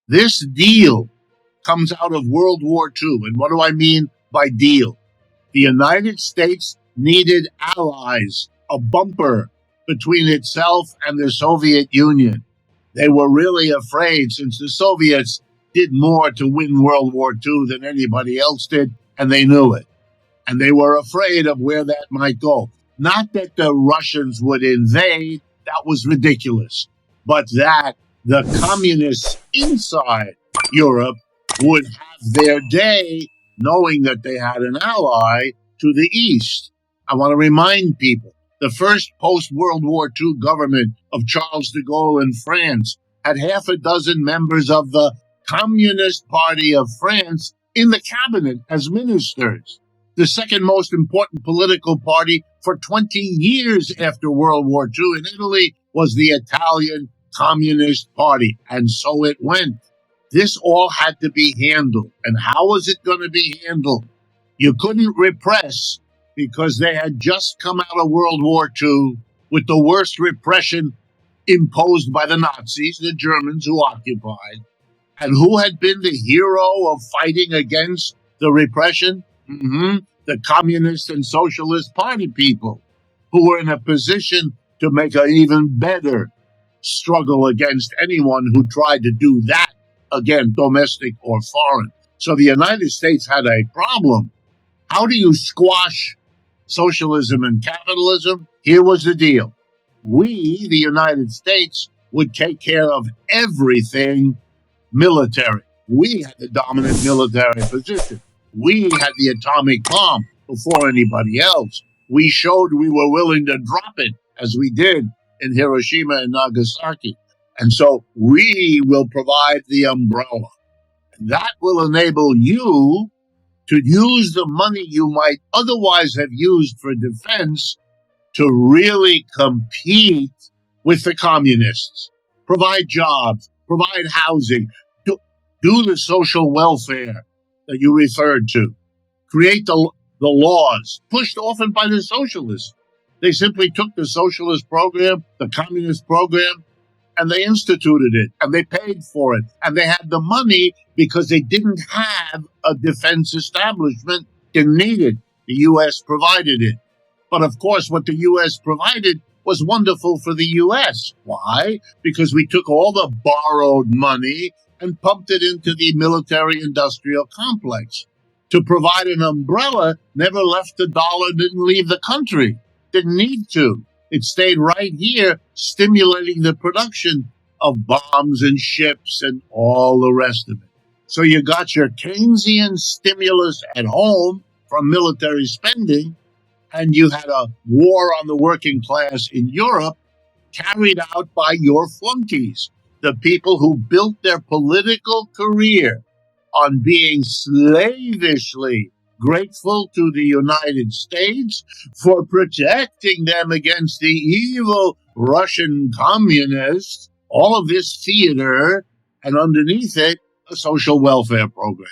This deal comes out of World War II. And what do I mean by deal? The United States needed allies, a bumper between itself and the Soviet Union. They were really afraid, since the Soviets did more to win World War II than anybody else did, and they knew it. And they were afraid of where that might go. Not that the Russians would invade, that was ridiculous, but that the communists inside Europe would have their day knowing that they had an ally to the east. I want to remind people, the first post-World War II government of Charles de Gaulle in France had half a dozen members of the Communist Party of France in the cabinet as ministers. The second most important political party for 20 years after World War II in Italy was the Italian Communist Party, and so it went. This all had to be handled. And how was it going to be handled? You couldn't repress, because they had just come out of World War II with the worst repression imposed by the Nazis, the Germans who occupied. And who had been the hero of fighting against the repression? The Communist and Socialist Party people, who were in a position to make an even better struggle against anyone who tried to do that, again, domestic or foreign. So the United States had a problem. How do you squash socialism and capitalism? Here was the deal. We, the United States, would take care of everything military. We had the dominant military position. We had the atomic bomb before anybody else. We showed we were willing to drop it, as we did in Hiroshima and Nagasaki. And so we will provide the umbrella. That will enable you to use the money you might otherwise have used for defense to really compete with the communists, provide jobs, provide housing, do the social welfare that you referred to, create the laws pushed often by the socialists. They simply took the socialist program, the communist program, and they instituted it, and they paid for it, and they had the money because they didn't have a defense establishment. Didn't need it. The U.S. provided it. But of course, what the U.S. provided was wonderful for the U.S. Why? Because we took all the borrowed money and pumped it into the military-industrial complex. To provide an umbrella never left the dollar, didn't leave the country. Didn't need to. It stayed right here, stimulating the production of bombs and ships and all the rest of it. So you got your Keynesian stimulus at home from military spending, and you had a war on the working class in Europe carried out by your flunkies, the people who built their political career on being slavishly grateful to the United States for protecting them against the evil Russian communists. All of this theater, and underneath it, a social welfare program.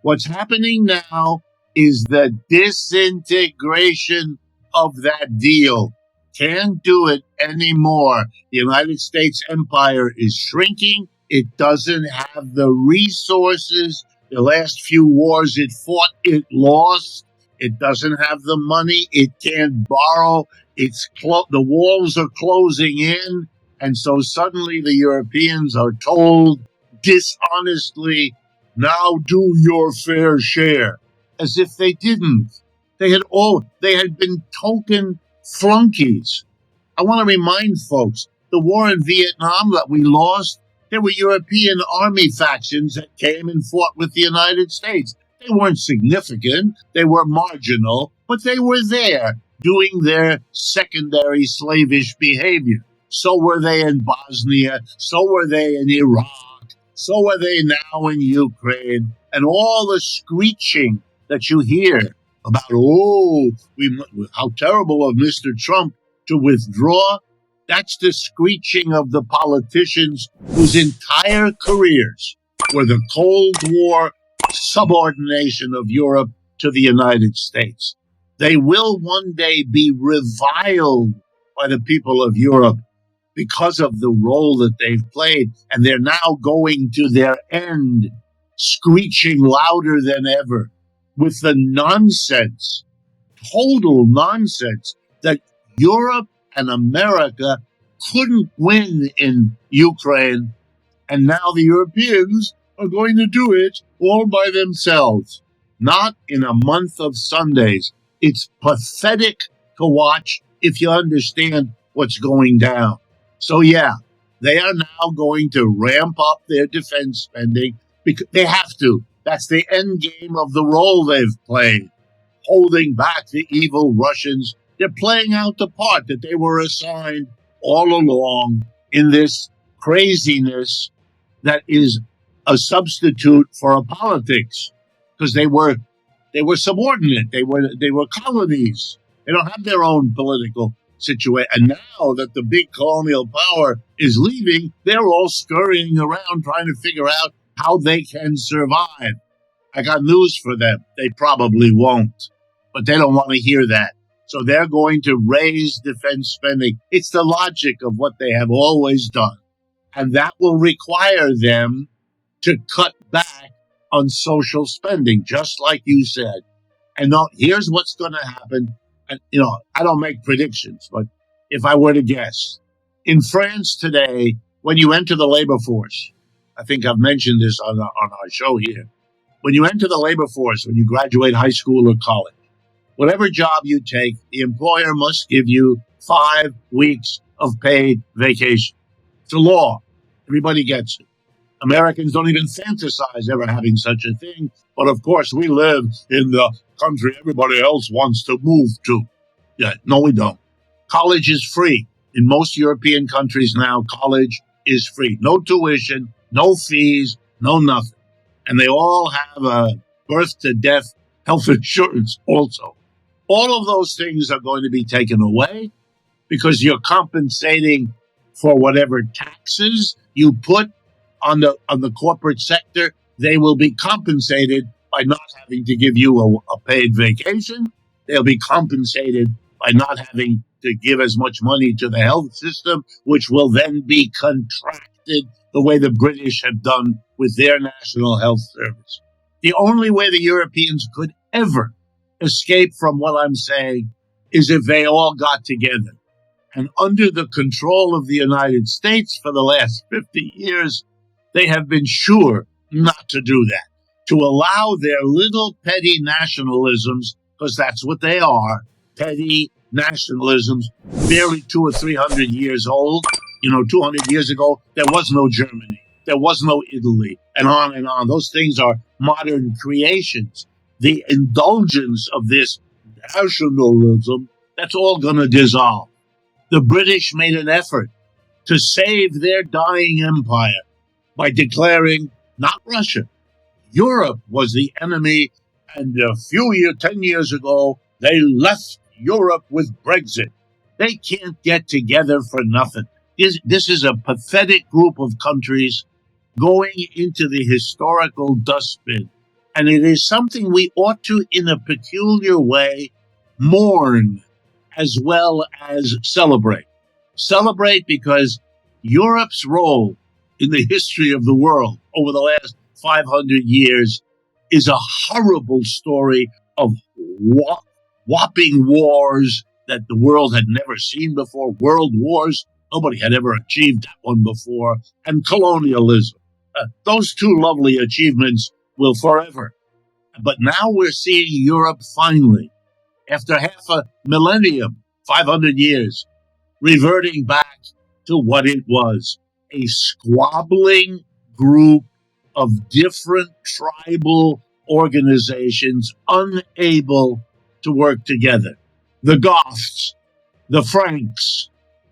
What's happening now is the disintegration of that deal. Can't do it anymore. The United States empire is shrinking. It doesn't have the resources. The last few wars it fought, it lost. It doesn't have the money. It can't borrow. The walls are closing in. And so suddenly the Europeans are told dishonestly, now do your fair share, as if they didn't. They had been token flunkies. I want to remind folks, the war in Vietnam that we lost, there were European army factions that came and fought with the United States. They weren't significant. They were marginal, but they were there doing their secondary slavish behavior. So were they in Bosnia. So were they in Iraq. So are they now in Ukraine. And all the screeching that you hear about, how terrible of Mr. Trump to withdraw. That's the screeching of the politicians whose entire careers were the Cold War subordination of Europe to the United States. They will one day be reviled by the people of Europe because of the role that they've played. And they're now going to their end, screeching louder than ever with the nonsense, total nonsense, that Europe and America couldn't win in Ukraine, and now the Europeans are going to do it all by themselves. Not in a month of Sundays. It's pathetic to watch if you understand what's going down. So yeah, they are now going to ramp up their defense spending because they have to. That's the end game of the role they've played, holding back the evil Russians. They're playing out the part that they were assigned all along in this craziness that is a substitute for a politics, because they were subordinate. They were colonies. They don't have their own political situation. And now that the big colonial power is leaving, they're all scurrying around trying to figure out how they can survive. I got news for them. They probably won't, but they don't want to hear that. So they're going to raise defense spending. It's the logic of what they have always done. And that will require them to cut back on social spending, just like you said. And now here's what's going to happen. And, I don't make predictions, but if I were to guess, in France today, when you enter the labor force, I think I've mentioned this on our show here. When you enter the labor force, when you graduate high school or college, whatever job you take, the employer must give you 5 weeks of paid vacation. It's a law. Everybody gets it. Americans don't even fantasize ever having such a thing. But of course, we live in the country everybody else wants to move to. Yeah, no, we don't. College is free. In most European countries now, college is free. No tuition, no fees, no nothing. And they all have a birth to death health insurance also. All of those things are going to be taken away because you're compensating for whatever taxes you put on the corporate sector. They will be compensated by not having to give you a paid vacation. They'll be compensated by not having to give as much money to the health system, which will then be contracted the way the British have done with their National Health Service. The only way the Europeans could ever escape from what I'm saying is if they all got together. And under the control of the United States for the last 50 years, they have been sure not to do that, to allow their little petty nationalisms, because that's what they are, petty nationalisms, barely 200 or 300 years old. 200 years ago, there was no Germany, there was no Italy, and on and on. Those things are modern creations. The indulgence of this nationalism, that's all going to dissolve. The British made an effort to save their dying empire by declaring not Russia. Europe was the enemy, and 10 years ago, they left Europe with Brexit. They can't get together for nothing. This is a pathetic group of countries going into the historical dustbin. And it is something we ought to, in a peculiar way, mourn as well as celebrate. Celebrate because Europe's role in the history of the world over the last 500 years is a horrible story of whopping wars that the world had never seen before, world wars. Nobody had ever achieved that one before, and colonialism. Those two lovely achievements will forever. But now we're seeing Europe finally, after half a millennium, 500 years, reverting back to what it was, a squabbling group of different tribal organizations unable to work together. The Goths, the Franks,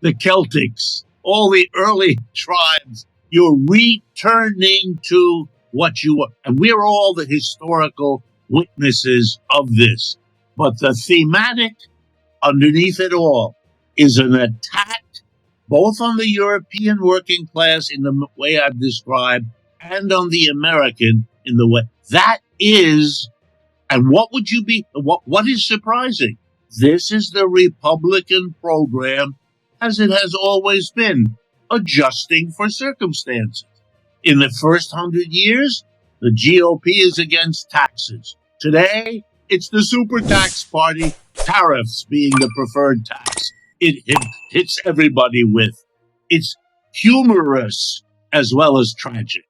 the Celtics, all the early tribes, you're returning to what you were. And we're all the historical witnesses of this. But the thematic underneath it all is an attack both on the European working class in the way I've described and on the American in the way. That is, and what would you be, what is surprising? This is the Republican program as it has always been, adjusting for circumstances. In the first 100 years, the GOP is against taxes. Today, it's the super tax party, tariffs being the preferred tax. It hits everybody with. It's humorous as well as tragic.